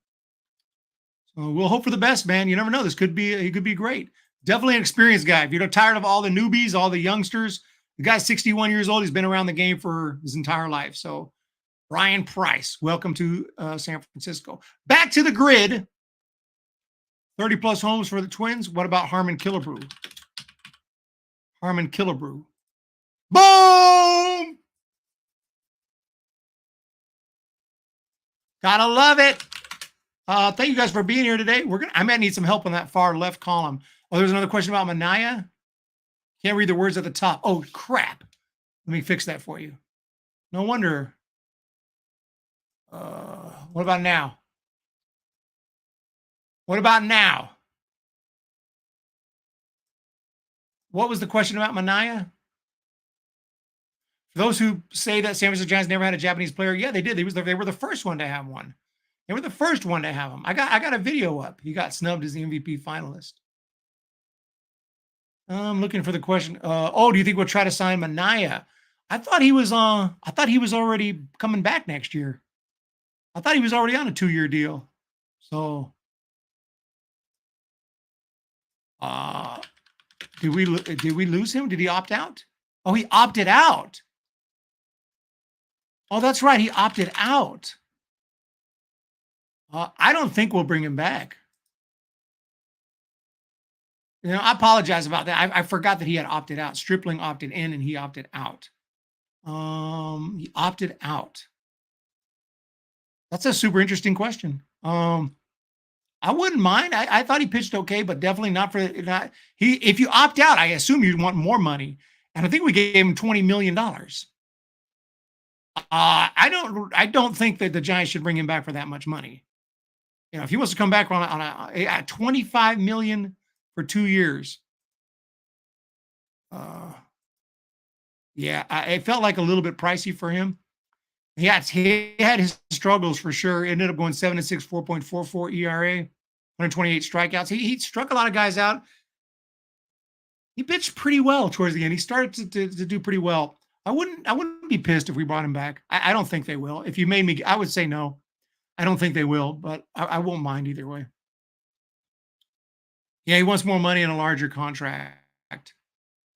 A: So we'll hope for the best, man. You never know. He could be great. Definitely an experienced guy. If you're tired of all the newbies, all the youngsters, the guy's 61 years old. He's been around the game for his entire life. So Brian Price, welcome to San Francisco. Back to the grid. 30-plus homes for the Twins. What about Harmon Killebrew? Harmon Killebrew. Boom! Gotta love it. Thank you guys for being here today. I might need some help on that far left column. Oh, there's another question about Manaya. Can't read the words at the top. Oh, crap. Let me fix that for you. No wonder. What about now? What about now? What was the question about Manaya? For those who say that San Francisco Giants never had a Japanese player, yeah, they did. They were the first one to have one. They were the first one to have him. I got a video up. He got snubbed as the MVP finalist. I'm looking for the question. Do you think we'll try to sign Manaya? I thought he was already coming back next year. I thought he was already on a 2-year deal. So did we lose him? Did he opt out? Oh, he opted out. Oh, that's right. He opted out. I don't think we'll bring him back. I apologize about that. I forgot that he had opted out. Stripling opted in and he opted out. He opted out. That's a super interesting question. I wouldn't mind. I thought he pitched okay, but definitely not for not he. If you opt out, I assume you'd want more money, and I think we gave him $20 million. I don't think that the Giants should bring him back for that much money. If he wants to come back on a 25 million for 2 years, uh, yeah, it felt like a little bit pricey for him. Yes, he had his struggles for sure. Ended up going 7-6, 4.44 ERA, 128 strikeouts. He struck a lot of guys out. He pitched pretty well towards the end. He started to do pretty well. I wouldn't be pissed if we brought him back. I don't think they will. If you made me, I would say no. I don't think they will, but I won't mind either way. Yeah, he wants more money and a larger contract.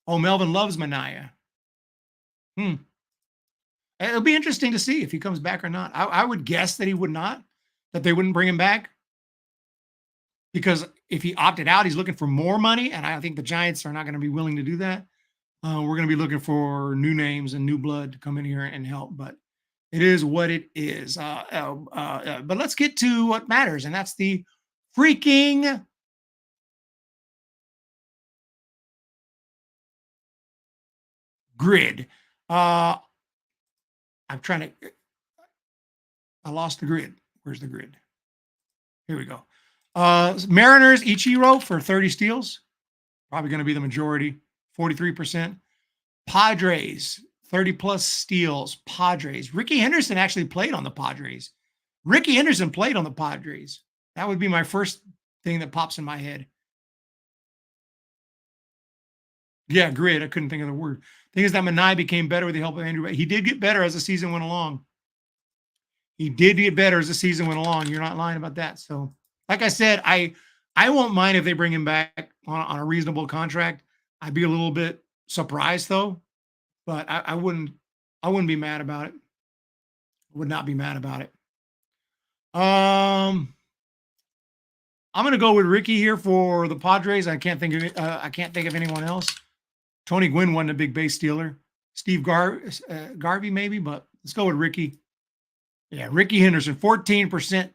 A: Oh, Melvin loves Mania. It'll be interesting to see if he comes back or not. I would guess that he would not, that they wouldn't bring him back. Because if he opted out, he's looking for more money, and I think the Giants are not going to be willing to do that. We're going to be looking for new names and new blood to come in here and help, but it is what it is. But let's get to what matters, and that's the freaking grid. I lost the grid. Where's the grid? Here we go. Mariners, Ichiro for 30 steals. Probably going to be the majority, 43%. Padres, 30-plus steals. Padres. Ricky Henderson actually played on the Padres. Ricky Henderson played on the Padres. That would be my first thing that pops in my head. Yeah, grid. I couldn't think of the word. Thing is that Manai became better with the help of Andrew. He did get better as the season went along. You're not lying about that. So, like I said, I won't mind if they bring him back on a reasonable contract. I'd be a little bit surprised though, but I wouldn't be mad about it. Would not be mad about it. I'm going to go with Ricky here for the Padres. I can't think of anyone else. Tony Gwynn wasn't a big base stealer. Steve Garvey maybe, but let's go with Ricky. Yeah, Ricky Henderson, 14%.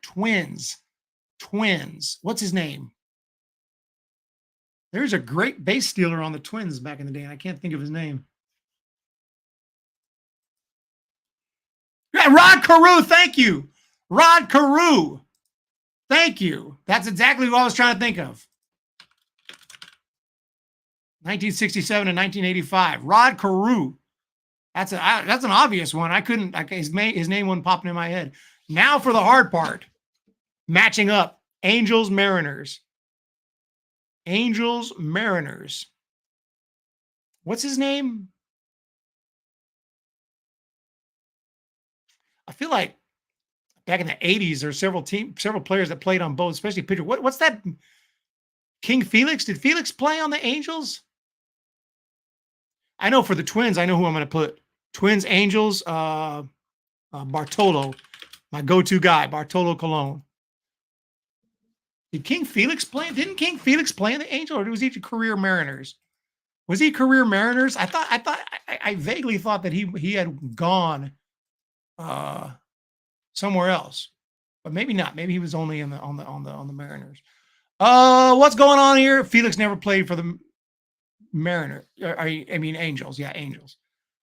A: Twins. What's his name? There's a great base stealer on the Twins back in the day, and I can't think of his name. Yeah, Rod Carew. Thank you. Rod Carew. Thank you. That's exactly what I was trying to think of. 1967 and 1985. Rod Carew. That's an obvious one. I couldn't. His name wasn't popping in my head. Now for the hard part. Matching up. Angels, Mariners. Angels, Mariners. What's his name? I feel like back in the 80s, there were several players that played on both, especially pitcher. What's that? King Felix? Did Felix play on the Angels? I know for the Twins, I know who I'm going to put. Twins, Angels, Bartolo, my go-to guy, Bartolo Colon. Did King Felix play? Didn't King Felix play in the Angels, or was he career Mariners? Was he career Mariners? I vaguely thought that he had gone somewhere else, but maybe not. Maybe he was only on the Mariners. What's going on here? Felix never played for the Mariners. Angels. Yeah, Angels.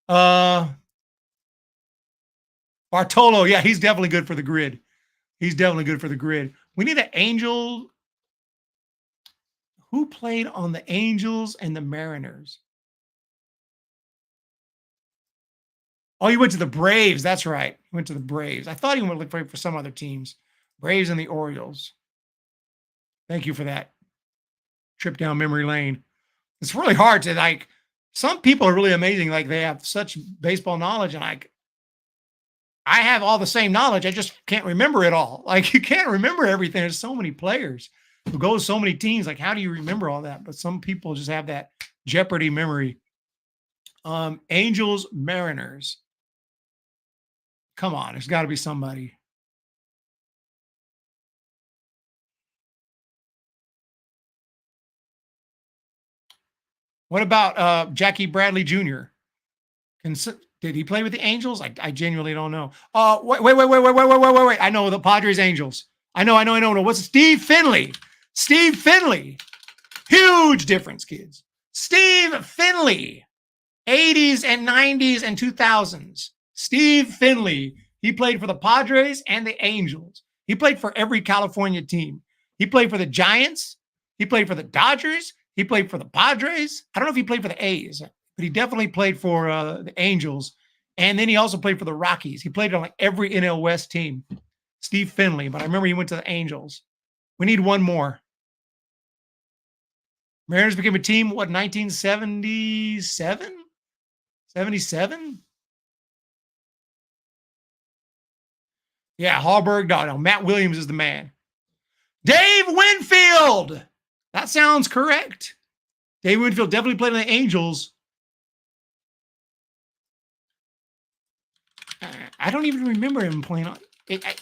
A: Bartolo. Yeah, he's definitely good for the grid. We need an Angel. Who played on the Angels and the Mariners? Oh, he went to the Braves. That's right. He went to the Braves. I thought he went to look for some other teams. Braves and the Orioles. Thank you for that trip down memory lane. It's really hard to some people are really amazing. Like they have such baseball knowledge, and I have all the same knowledge. I just can't remember it all. Like you can't remember everything. There's so many players who go so many teams. Like how do you remember all that? But some people just have that Jeopardy memory. Angels, Mariners. Come on, there's got to be somebody. What about Jackie Bradley Jr.? Did he play with the Angels? I genuinely don't know. Wait. I know the Padres Angels. I know. What's Steve Finley? Steve Finley. Huge difference, kids. Steve Finley. 80s and 90s and 2000s. Steve Finley. He played for the Padres and the Angels. He played for every California team. He played for the Giants. He played for the Dodgers. He played for the Padres. I don't know if he played for the A's, but he definitely played for the Angels. And then he also played for the Rockies. He played on like every NL West team. Steve Finley, but I remember he went to the Angels. We need one more. Mariners became a team, what, 1977? 77? Yeah, Hallberg. No, Matt Williams is the man. Dave Winfield. That sounds correct. Dave Winfield definitely played on the Angels. I don't even remember him playing on.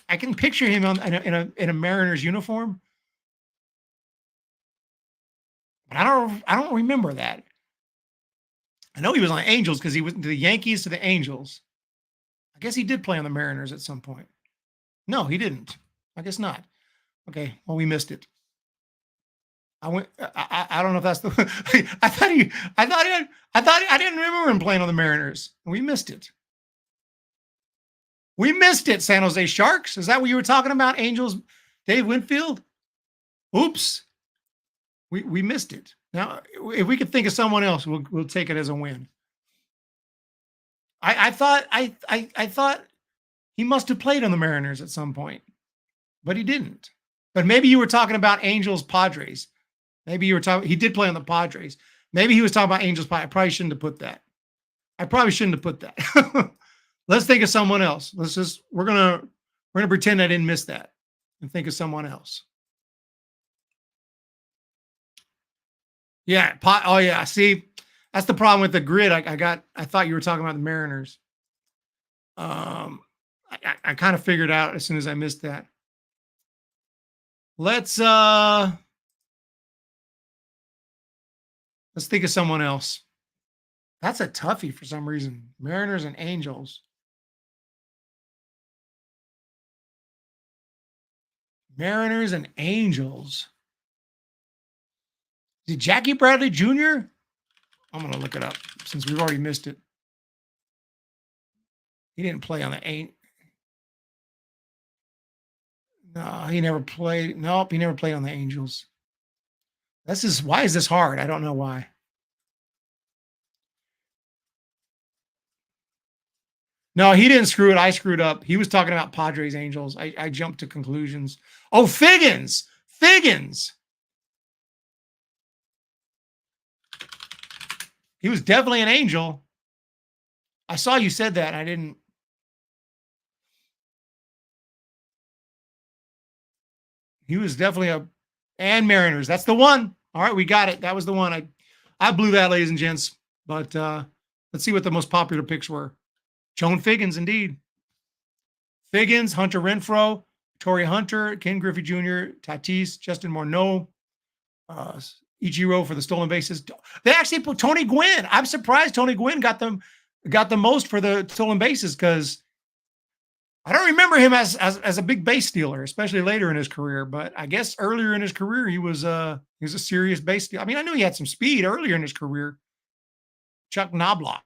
A: I can picture him in a Mariners uniform, but I don't remember that. I know he was on the Angels because he went to the Yankees to the Angels. I guess he did play on the Mariners at some point. No, he didn't. I guess not. Okay, well, we missed it. I don't know if that's the. I didn't remember him playing on the Mariners. We missed it. We missed it, San Jose Sharks. Is that what you were talking about, Angels? Dave Winfield? Oops. We missed it. Now, if we could think of someone else, we'll take it as a win. I thought he must have played on the Mariners at some point, but he didn't. But maybe you were talking about Angels Padres. Maybe you were talking. He did play on the Padres. Maybe he was talking about Angels. I probably shouldn't have put that. Let's think of someone else. We're gonna pretend I didn't miss that and think of someone else. Yeah. Oh yeah. See, that's the problem with the grid. I thought you were talking about the Mariners. I kind of figured out as soon as I missed that. Let's think of someone else. That's a toughie for some reason. Mariners and Angels. Mariners and Angels. Is it Jackie Bradley Jr.? I'm going to look it up since we've already missed it. He didn't play on the No, he never played. Nope, he never played on the Angels. Why is this hard? I don't know why. No, he didn't screw it. I screwed up. He was talking about Padres, Angels. I jumped to conclusions. Oh, Figgins. He was definitely an Angel. I saw you said that. I didn't. He was definitely and Mariners. That's the one. All right, we got it. That was the one. I blew that, ladies and gents. But let's see what the most popular picks were. Joan Figgins, indeed. Figgins, Hunter Renfroe, Torrey Hunter, Ken Griffey Jr., Tatis, Justin Morneau, Ichiro for the stolen bases. They actually put Tony Gwynn. I'm surprised Tony Gwynn got the most for the stolen bases because I don't remember him as a big base stealer, especially later in his career. But I guess earlier in his career, he was a serious base stealer. I mean, I knew he had some speed earlier in his career. Chuck Knobloch.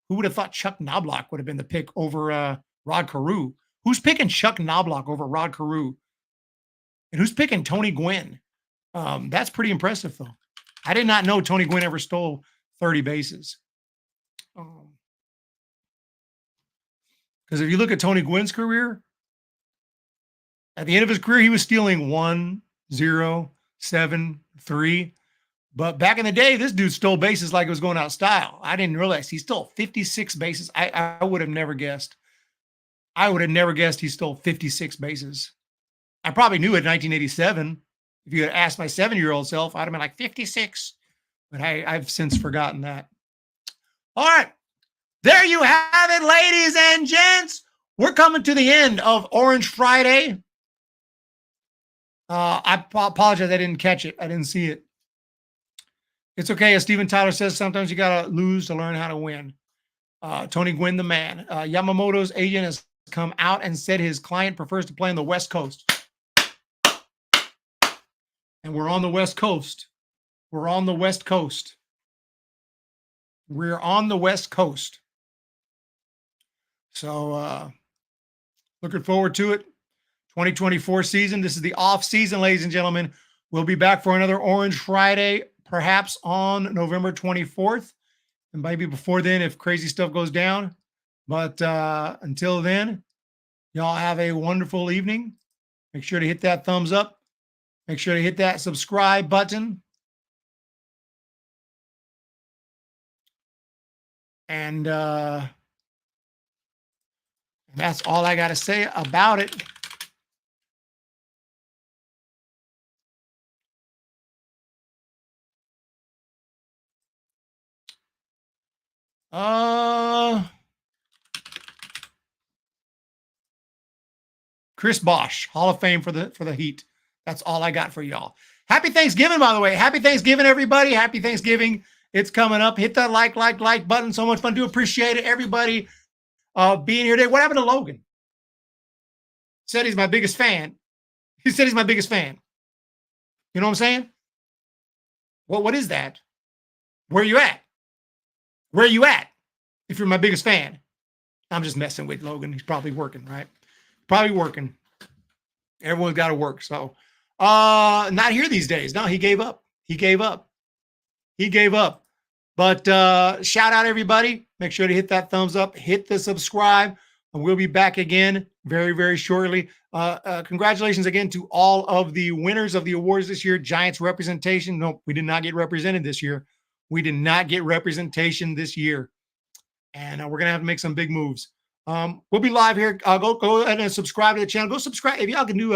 A: Who would have thought Chuck Knobloch would have been the pick over Rod Carew? Who's picking Chuck Knobloch over Rod Carew? And who's picking Tony Gwynn? That's pretty impressive, though. I did not know Tony Gwynn ever stole 30 bases. Because if you look at Tony Gwynn's career, at the end of his career, he was stealing 1, 0, 7, 3. But back in the day, this dude stole bases like it was going out of style. I didn't realize he stole 56 bases. I would have never guessed. I would have never guessed he stole 56 bases. I probably knew it in 1987. If you had asked my 7-year-old self, I'd have been like 56. But I've since forgotten that. All right. There you have it, ladies and gents. We're coming to the end of Orange Friday. I apologize. I didn't catch it. I didn't see it. It's okay. As Steven Tyler says, sometimes you got to lose to learn how to win. Tony Gwynn, the man. Yamamoto's agent has come out and said his client prefers to play on the West Coast. And we're on the West Coast. We're on the West Coast. We're on the West Coast. So looking forward to it. 2024 season. This is the off season, ladies and gentlemen. We'll be back for another Orange Friday, perhaps on November 24th. And maybe before then if crazy stuff goes down. But until then, y'all have a wonderful evening. Make sure to hit that thumbs up. Make sure to hit that subscribe button. And that's all I got to say about it. Chris Bosh, Hall of Fame for the Heat. That's all I got for y'all. Happy Thanksgiving, by the way. Happy Thanksgiving, everybody. Happy Thanksgiving. It's coming up. Hit that like button. So much fun. Do appreciate it, everybody, being here today. What happened to Logan? Said he's my biggest fan. He said he's my biggest fan. You know what I'm saying? Well, what is that? Where you at? Where you at? If you're my biggest fan. I'm just messing with Logan. He's probably working, right? Probably working. Everyone's got to work. So not here these days. No, he gave up. He gave up. He gave up. But shout out everybody. Make sure to hit that thumbs up. Hit the subscribe. And we'll be back again very, very shortly. Congratulations again to all of the winners of the awards this year. Giants representation. No, we did not get represented this year. We did not get representation this year. And we're going to have to make some big moves. We'll be live here. Go ahead and subscribe to the channel. Go subscribe. If y'all can do me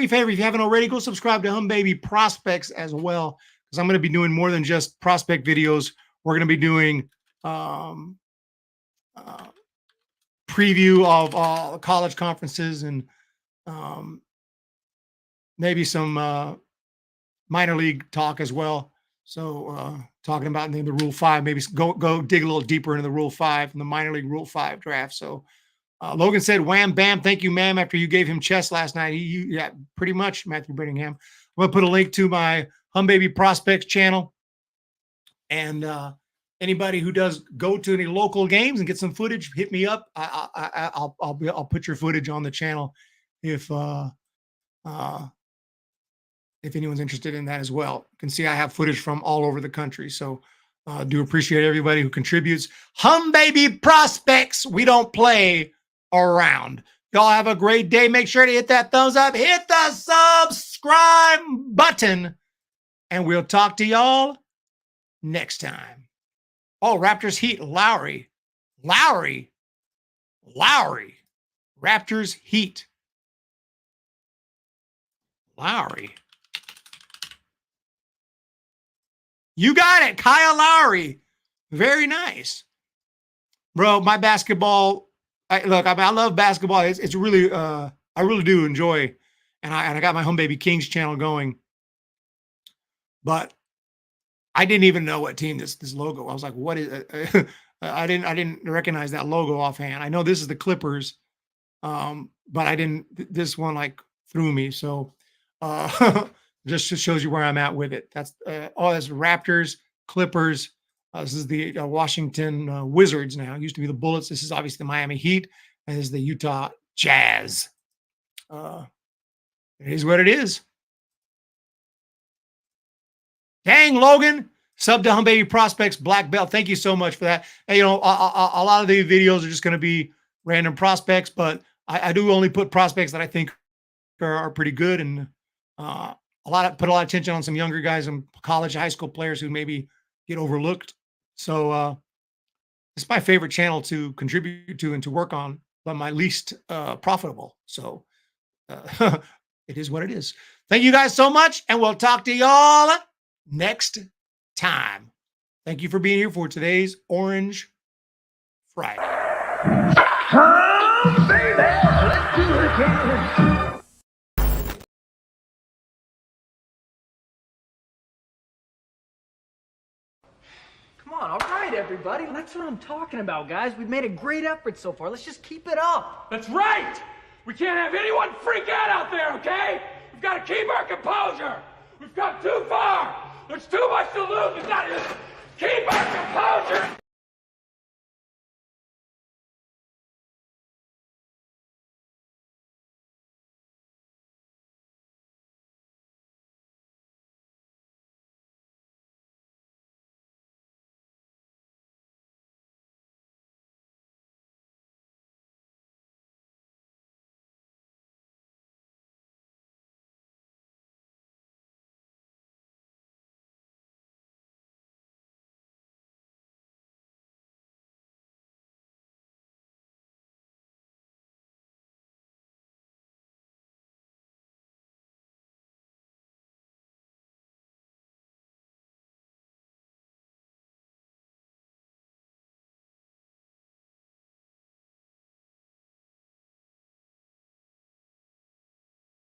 A: a favor, if you haven't already, go subscribe to Humm Baby Prospects as well. Because I'm going to be doing more than just prospect videos. We're going to be doing preview of college conferences and maybe some minor league talk as well. So talking about the Rule 5, maybe go dig a little deeper into the Rule 5 and the minor league Rule 5 draft. So Logan said, wham, bam, thank you, ma'am, after you gave him chess last night. Yeah, pretty much, Matthew Brittingham. I'm going to put a link to my Humm Baby Prospects channel. And anybody who does go to any local games and get some footage, hit me up. I'll put your footage on the channel if anyone's interested in that as well. You can see I have footage from all over the country. So do appreciate everybody who contributes. Humm Baby Prospects. We don't play around. Y'all have a great day. Make sure to hit that thumbs up. Hit the subscribe button. And we'll talk to y'all next time. Oh, Raptors Heat. Lowry. Raptors Heat. Lowry. You got it, Kyle Lowry. Very nice. Bro, my basketball, I love basketball. It's really, I really do enjoy, and I got my Humm Baby Kings channel going. But I didn't even know what team this logo. I was like, what is it? I didn't recognize that logo offhand. I know this is the Clippers, but I didn't, this one like threw me. So just shows you where I'm at with it. That's that's Raptors, Clippers. This is the Washington Wizards now. It used to be the Bullets. This is obviously the Miami Heat. And this is the Utah Jazz. It is what it is. Dang, Logan. Sub to Humm Baby Prospects, Black Belt. Thank you so much for that. And, you know, a lot of the videos are just going to be random prospects, but I do only put prospects that I think are pretty good, and put a lot of attention on some younger guys and college, high school players who maybe get overlooked. So it's my favorite channel to contribute to and to work on, but my least profitable. So it is what it is. Thank you guys so much, and we'll talk to y'all next time. Thank you for being here for today's Orange Friday.
B: Oh, baby, let's do it again.
C: Come on, all right, everybody. That's what I'm talking about, guys. We've made a great effort so far. Let's just keep it up.
D: That's right! We can't have anyone freak out there, okay? We've got to keep our composure. We've come too far. There's too much to lose. We've got to just keep our composure.